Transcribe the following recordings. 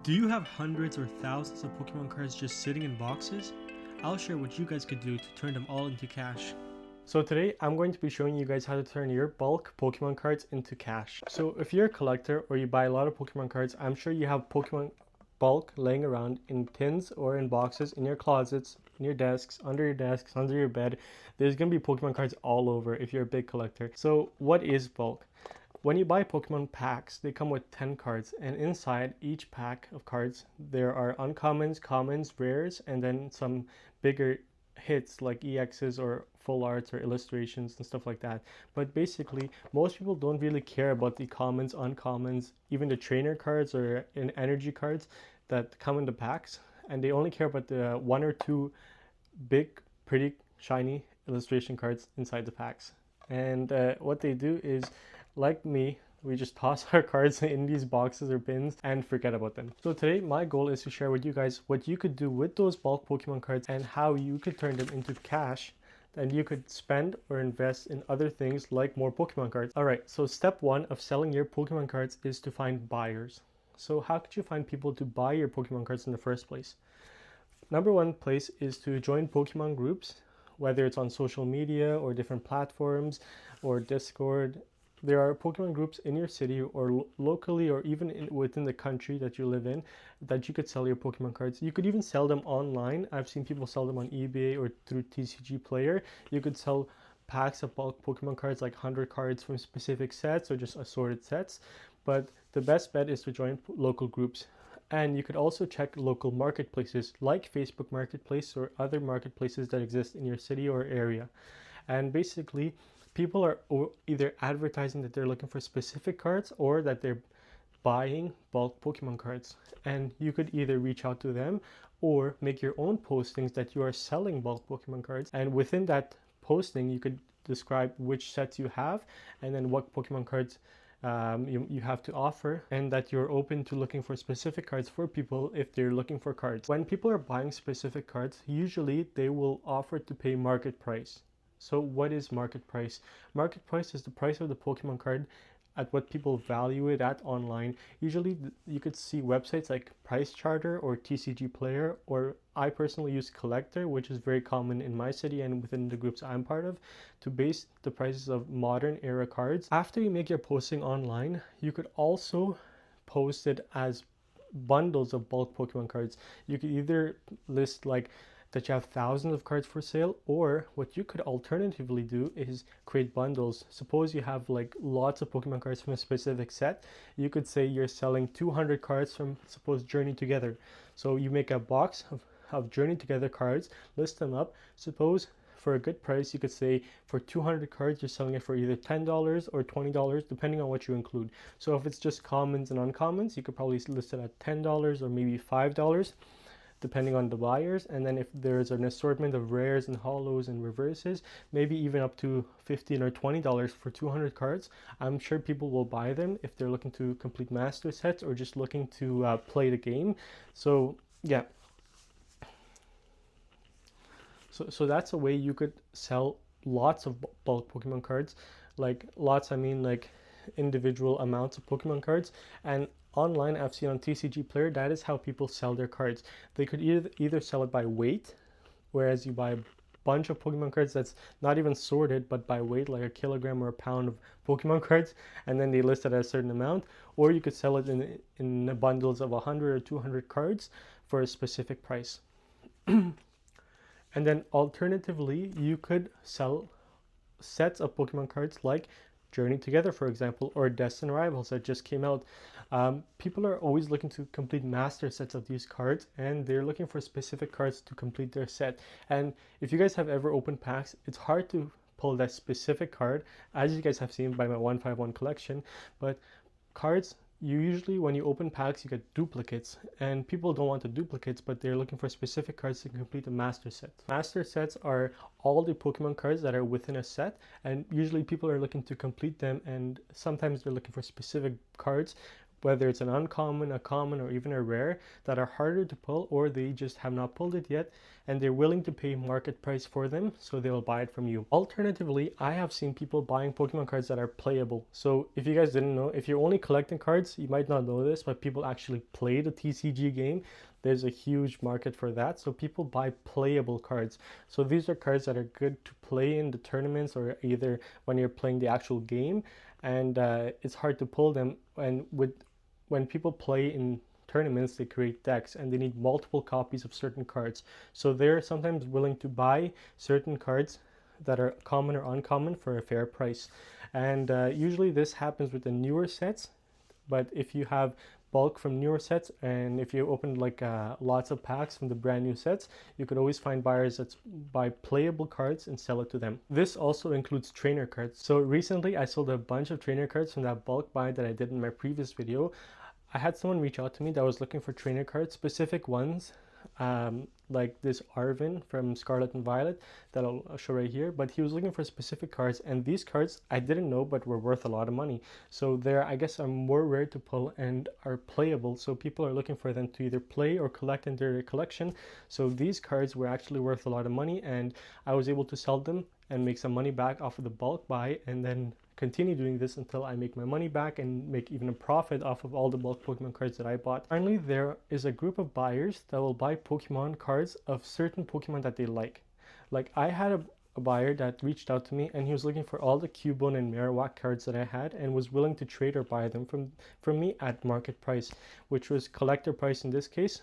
Do you have hundreds or thousands of Pokemon cards just sitting in boxes? I'll share what you guys could do to turn them all into cash. So today I'm going to be showing you guys how to turn your bulk Pokemon cards into cash. So if you're a collector or you buy a lot of Pokemon cards, I'm sure you have Pokemon bulk laying around in tins or in boxes in your closets, in your desks, under your bed. There's going to be Pokemon cards all over if you're a big collector. So what is bulk? When you buy Pokemon packs, they come with 10 cards, and inside each pack of cards there are uncommons, commons, rares, and then some bigger hits like EXs or full arts or illustrations and stuff like that. But basically, most people don't really care about the commons, uncommons, even the trainer cards or energy cards that come in the packs, and they only care about the one or two big, pretty, shiny illustration cards inside the packs. And what they do is, like me, we just toss our cards in these boxes or bins and forget about them. So today my goal is to share with you guys what you could do with those bulk Pokemon cards and how you could turn them into cash that you could spend or invest in other things like more Pokemon cards. Alright, so step one of selling your Pokemon cards is to find buyers. So how could you find people to buy your Pokemon cards in the first place? Number one place is to join Pokemon groups, whether it's on social media or different platforms or Discord. There are Pokemon groups in your city or locally or even within the country that you live in that you could sell your Pokemon cards. You could even sell them online. I've seen people sell them on eBay or through TCG Player. You could sell packs of bulk Pokemon cards, like 100 cards from specific sets or just assorted sets. But the best bet is to join local groups. And you could also check local marketplaces like Facebook Marketplace or other marketplaces that exist in your city or area. And basically, people are either advertising that they're looking for specific cards or that they're buying bulk Pokemon cards. And you could either reach out to them or make your own postings that you are selling bulk Pokemon cards. And within that posting, you could describe which sets you have and then what Pokemon cards you have to offer, and that you're open to looking for specific cards for people if they're looking for cards. When people are buying specific cards, usually they will offer to pay market price. So what is market price? Market price is the price of the Pokemon card at what people value it at online. Usually you could see websites like Price Charter or TCG Player, or I personally use Collector, which is very common in my city and within the groups I'm part of, to base the prices of modern era cards. After you make your posting online, you could also post it as bundles of bulk Pokemon cards. You could either list like that you have thousands of cards for sale, or what you could alternatively do is create bundles. Suppose you have like lots of Pokemon cards from a specific set. You could say you're selling 200 cards from, suppose, Journey Together. So you make a box of Journey Together cards, list them up. Suppose for a good price, you could say for 200 cards, you're selling it for either $10 or $20, depending on what you include. So if it's just commons and uncommons, you could probably list it at $10 or maybe $5, depending on the buyers. And then if there's an assortment of rares and hollows and reverses, maybe even up to $15 or $20 for 200 cards. I'm sure people will buy them if they're looking to complete master sets or just looking to play the game. So yeah, so that's a way you could sell lots of bulk Pokemon cards. Like lots, I mean like individual amounts of Pokemon cards. And online, I've seen on TCG Player, that is how people sell their cards. They could either sell it by weight, whereas you buy a bunch of Pokemon cards that's not even sorted, but by weight, like a kilogram or a pound of Pokemon cards, and then they list it at a certain amount. Or you could sell it in bundles of 100 or 200 cards for a specific price. And then alternatively, you could sell sets of Pokemon cards like Journey Together, for example, or Destined Rivals that just came out. People are always looking to complete master sets of these cards, and they're looking for specific cards to complete their set. And if you guys have ever opened packs, it's hard to pull that specific card, as you guys have seen by my 151 collection. But cards, you usually, when you open packs, you get duplicates, and people don't want the duplicates, but they're looking for specific cards to complete a master set. Master sets are all the Pokemon cards that are within a set, and usually people are looking to complete them, and sometimes they're looking for specific cards, whether it's an uncommon, a common, or even a rare, that are harder to pull, or they just have not pulled it yet and they're willing to pay market price for them, so they'll buy it from you. Alternatively, I have seen people buying Pokemon cards that are playable. So if you guys didn't know, if you're only collecting cards, you might not know this, but people actually play the TCG game. There's a huge market for that, so people buy playable cards. So these are cards that are good to play in the tournaments or either when you're playing the actual game, and it's hard to pull them. And when people play in tournaments, they create decks and they need multiple copies of certain cards. So they're sometimes willing to buy certain cards that are common or uncommon for a fair price. And usually this happens with the newer sets, but if you have bulk from newer sets and if you open like lots of packs from the brand new sets, you could always find buyers that buy playable cards and sell it to them. This also includes trainer cards. So recently I sold a bunch of trainer cards from that bulk buy that I did in my previous video. I had someone reach out to me that was looking for trainer cards, specific ones, like this Arvin from Scarlet and Violet that I'll show right here, but he was looking for specific cards, and these cards I didn't know but were worth a lot of money. So they're, I guess, are more rare to pull and are playable, so people are looking for them to either play or collect into their collection. So these cards were actually worth a lot of money, and I was able to sell them and make some money back off of the bulk buy, and then continue doing this until I make my money back and make even a profit off of all the bulk Pokemon cards that I bought. Finally, there is a group of buyers that will buy Pokemon cards of certain Pokemon that they like. Like I had a buyer that reached out to me and he was looking for all the Cubone and Marowak cards that I had and was willing to trade or buy them from me at market price, which was collector price in this case,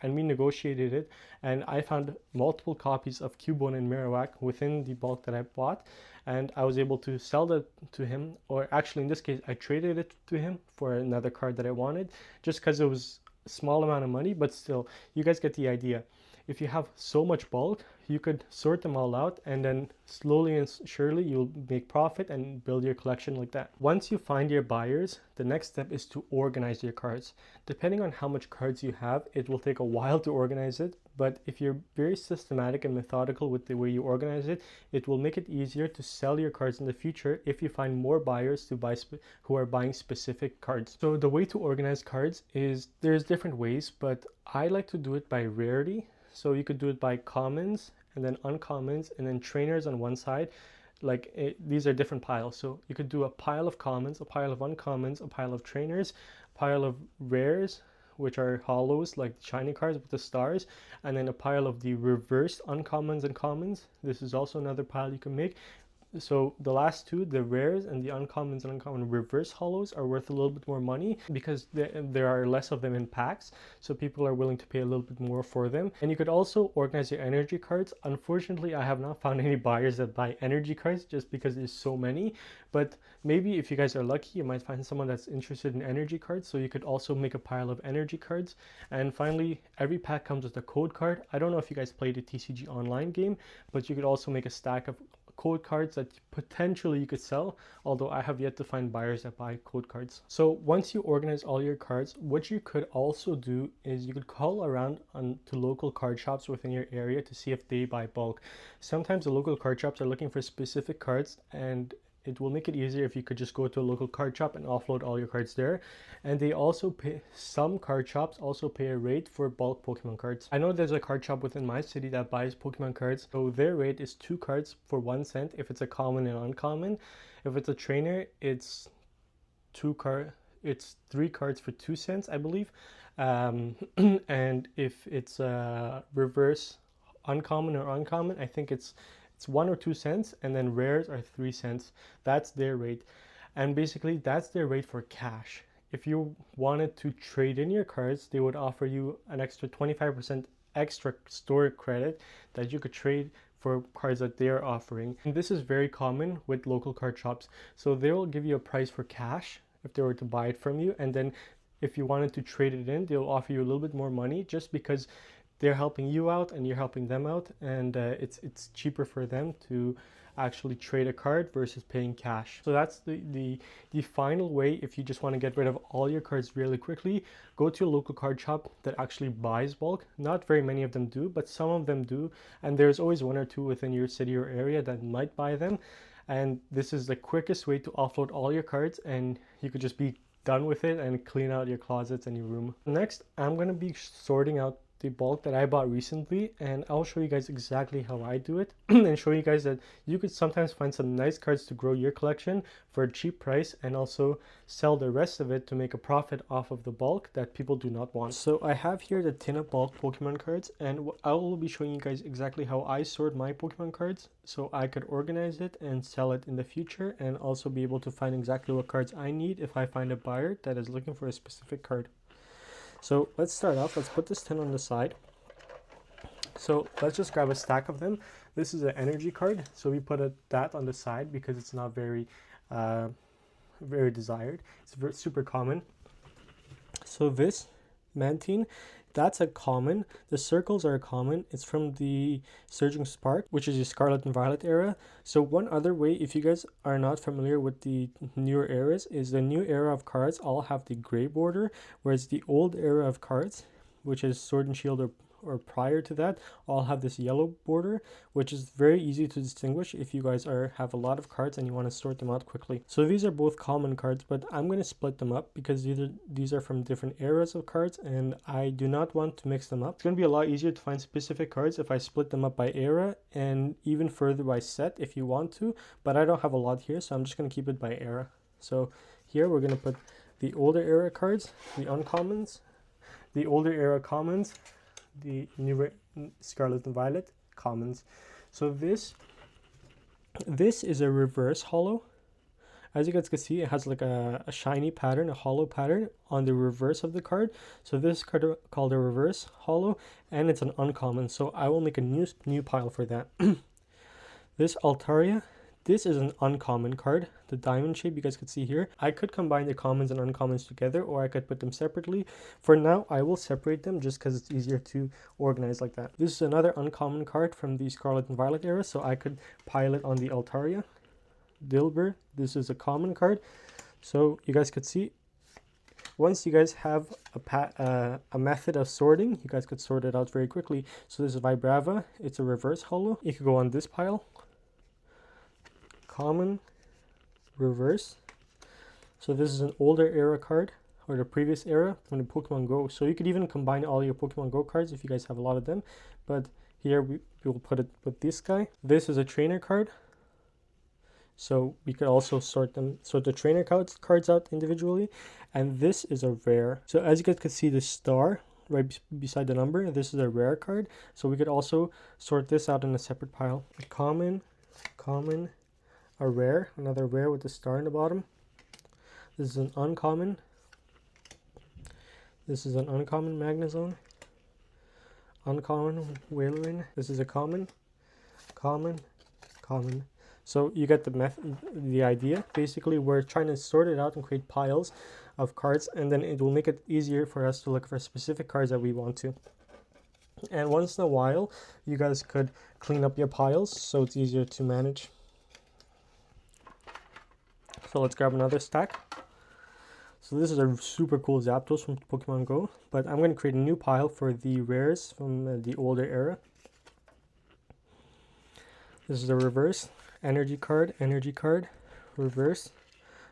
and we negotiated it, and I found multiple copies of Cubone and Marowak within the bulk that I bought, and I was able to sell that to him, or actually in this case I traded it to him for another card that I wanted, just because it was a small amount of money, but still, you guys get the idea. If you have so much bulk, you could sort them all out, and then slowly and surely you'll make profit and build your collection like that. Once you find your buyers, the next step is to organize your cards. Depending on how much cards you have, it will take a while to organize it, but if you're very systematic and methodical with the way you organize it, it will make it easier to sell your cards in the future if you find more buyers to buy who are buying specific cards. So the way to organize cards is, there's different ways, but I like to do it by rarity. So you could do it by commons and then uncommons and then trainers on one side. These are different piles. So you could do a pile of commons, a pile of uncommons, a pile of trainers, a pile of rares, which are hollows like shiny cards with the stars, and then a pile of the reversed uncommons and commons. This is also another pile you can make. So the last two, the rares and the uncommons and uncommon reverse hollows, are worth a little bit more money because there are less of them in packs, so people are willing to pay a little bit more for them. And you could also organize your energy cards. Unfortunately, I have not found any buyers that buy energy cards just because there's so many, but maybe if you guys are lucky, you might find someone that's interested in energy cards, so you could also make a pile of energy cards. And finally, every pack comes with a code card. I don't know if you guys play the TCG online game, but you could also make a stack of code cards that potentially you could sell, although I have yet to find buyers that buy code cards. So once you organize all your cards, what you could also do is you could call around to local card shops within your area to see if they buy bulk. Sometimes the local card shops are looking for specific cards, and it will make it easier if you could just go to a local card shop and offload all your cards there. And they also pay, some card shops also pay a rate for bulk Pokemon cards. I know there's a card shop within my city that buys Pokemon cards, so their rate is 2 cards for 1 cent if it's a common and uncommon. If it's a trainer, it's 3 cards for 2 cents, I believe. And if it's a reverse uncommon or uncommon, I think it's 1 or 2 cents, and then rares are 3 cents. That's their rate, and basically that's their rate for cash. If you wanted to trade in your cards, they would offer you an extra 25% extra store credit that you could trade for cards that they're offering. And this is very common with local card shops. So they will give you a price for cash if they were to buy it from you, and then if you wanted to trade it in, they'll offer you a little bit more money just because they're helping you out and you're helping them out, and it's cheaper for them to actually trade a card versus paying cash. So that's the final way. If you just want to get rid of all your cards really quickly, go to a local card shop that actually buys bulk. Not very many of them do, but some of them do, and there's always 1 or 2 within your city or area that might buy them. And this is the quickest way to offload all your cards, and you could just be done with it and clean out your closets and your room. Next, I'm going to be sorting out the bulk that I bought recently, and I'll show you guys exactly how I do it and show you guys that you could sometimes find some nice cards to grow your collection for a cheap price and also sell the rest of it to make a profit off of the bulk that people do not want. So I have here the tin of bulk Pokemon cards, and I will be showing you guys exactly how I sort my Pokemon cards so I could organize it and sell it in the future, and also be able to find exactly what cards I need if I find a buyer that is looking for a specific card. So let's start off. Let's put this tin on the side. So let's just grab a stack of them. This is an energy card, so we put that on the side because it's not very very desired. It's super common. So this Mantine, that's a common. The circles are common. It's from the Surging Spark, which is the Scarlet and Violet era. So one other way, if you guys are not familiar with the newer eras, is the new era of cards all have the gray border, whereas the old era of cards, which is Sword and Shield or prior to that, all have this yellow border, which is very easy to distinguish if you guys have a lot of cards and you want to sort them out quickly. So these are both common cards, but I'm going to split them up because these are from different eras of cards and I do not want to mix them up. It's going to be a lot easier to find specific cards if I split them up by era and even further by set if you want to, but I don't have a lot here, so I'm just going to keep it by era. So here we're going to put the older era cards, the uncommons, the older era commons, the new Scarlet and Violet commons. So this is a reverse hollow. As you guys can see, it has like a shiny pattern, a hollow pattern on the reverse of the card. So this card is called a reverse hollow, and it's an uncommon. So I will make a new pile for that. This Altaria, this is an uncommon card, the diamond shape you guys could see here. I could combine the commons and uncommons together, or I could put them separately. For now, I will separate them just because it's easier to organize like that. This is another uncommon card from the Scarlet and Violet era, so I could pile it on the Altaria. Dilber, this is a common card. So you guys could see, once you guys have a method of sorting, you guys could sort it out very quickly. So this is Vibrava, it's a reverse hollow. You could go on this pile. Common, reverse. So this is an older era card, or the previous era from the Pokemon Go. So you could even combine all your Pokemon Go cards if you guys have a lot of them. But here we will put it with this guy. This is a trainer card. So we could also sort the trainer cards out individually. And this is a rare. So as you guys can see the star right beside the number, this is a rare card. So we could also sort this out in a separate pile. A common, a rare, another rare with the star in the bottom. This is an uncommon. This is an uncommon Magnezone. Uncommon Wailorin. This is a common. So you get the idea. Basically, we're trying to sort it out and create piles of cards, and then it will make it easier for us to look for specific cards that we want to. And once in a while, you guys could clean up your piles so it's easier to manage. So let's grab another stack. So this is a super cool Zapdos from Pokemon Go, but I'm going to create a new pile for the rares from the older era. This is a reverse energy card, reverse.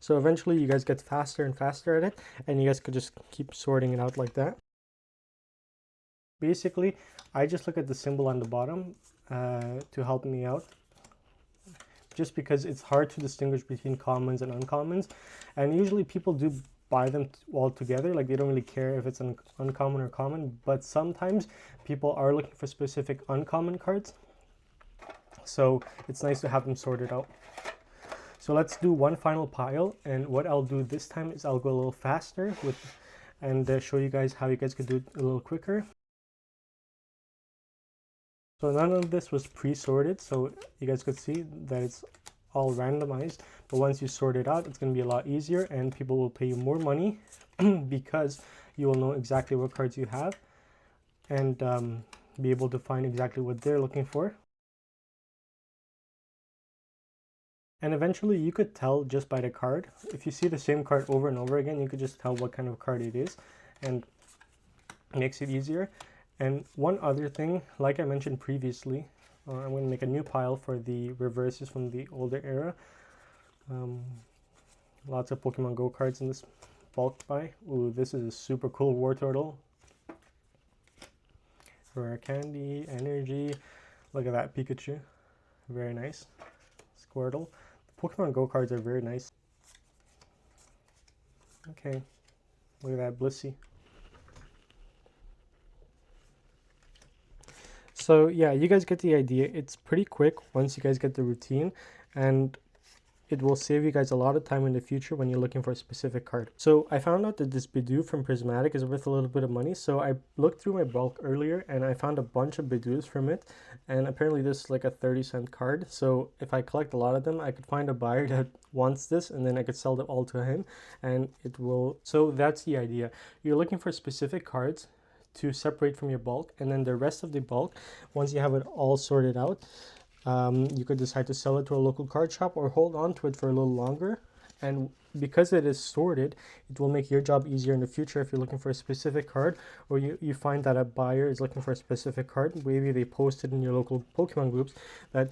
So eventually you guys get faster and faster at it, and you guys could just keep sorting it out like that. Basically, I just look at the symbol on the bottom to help me out, just because it's hard to distinguish between commons and uncommons, and usually people do buy them all together, like they don't really care if it's an uncommon or common, but sometimes people are looking for specific uncommon cards, so it's nice to have them sorted out. So let's do one final pile, and what I'll do this time is I'll go a little faster and show you guys how you guys could do it a little quicker. So none of this was pre-sorted, so you guys could see that it's all randomized, but once you sort it out, it's going to be a lot easier, and people will pay you more money because you will know exactly what cards you have and be able to find exactly what they're looking for. And eventually you could tell just by the card. If you see the same card over and over again, you could just tell what kind of card it is, and it makes it easier. And one other thing, like I mentioned previously, I'm going to make a new pile for the reverses from the older era. Lots of Pokemon Go cards in this bulk buy. Ooh, this is a super cool war turtle. Rare candy, energy. Look at that Pikachu. Very nice. Squirtle. The Pokemon Go cards are very nice. Okay. Look at that Blissey. So yeah, you guys get the idea. It's pretty quick once you guys get the routine, and it will save you guys a lot of time in the future when you're looking for a specific card. So I found out that this Bidoof from Prismatic is worth a little bit of money. So I looked through my bulk earlier and I found a bunch of Bidoofs from it. And apparently this is like a 30-cent card. So if I collect a lot of them, I could find a buyer that wants this and then I could sell them all to him and it will. So that's the idea. You're looking for specific cards to separate from your bulk, and then the rest of the bulk, once you have it all sorted out, you could decide to sell it to a local card shop or hold on to it for a little longer. And because it is sorted, it will make your job easier in the future if you're looking for a specific card, or you find that a buyer is looking for a specific card. Maybe they posted in your local Pokemon groups that,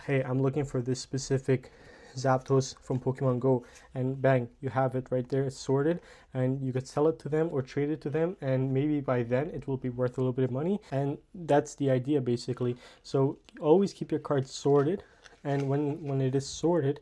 hey, I'm looking for this specific Zapdos from Pokemon Go, and bang, you have it right there. It's sorted and you could sell it to them or trade it to them, and maybe by then it will be worth a little bit of money. And that's the idea basically. So always keep your cards sorted, and when it is sorted,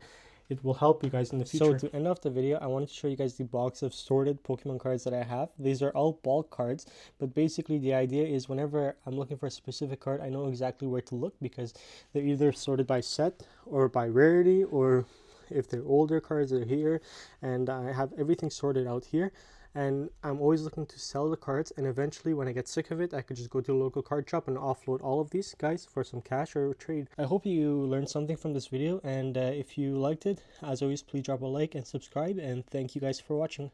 it will help you guys in the future. So to end off the video, I wanted to show you guys the box of sorted Pokemon cards that I have. These are all bulk cards, but basically the idea is whenever I'm looking for a specific card, I know exactly where to look because they're either sorted by set or by rarity, or if they're older cards, they're here, and I have everything sorted out here. And I'm always looking to sell the cards, and eventually when I get sick of it, I could just go to a local card shop and offload all of these guys for some cash or trade. I hope you learned something from this video, and if you liked it, as always, please drop a like and subscribe, and thank you guys for watching.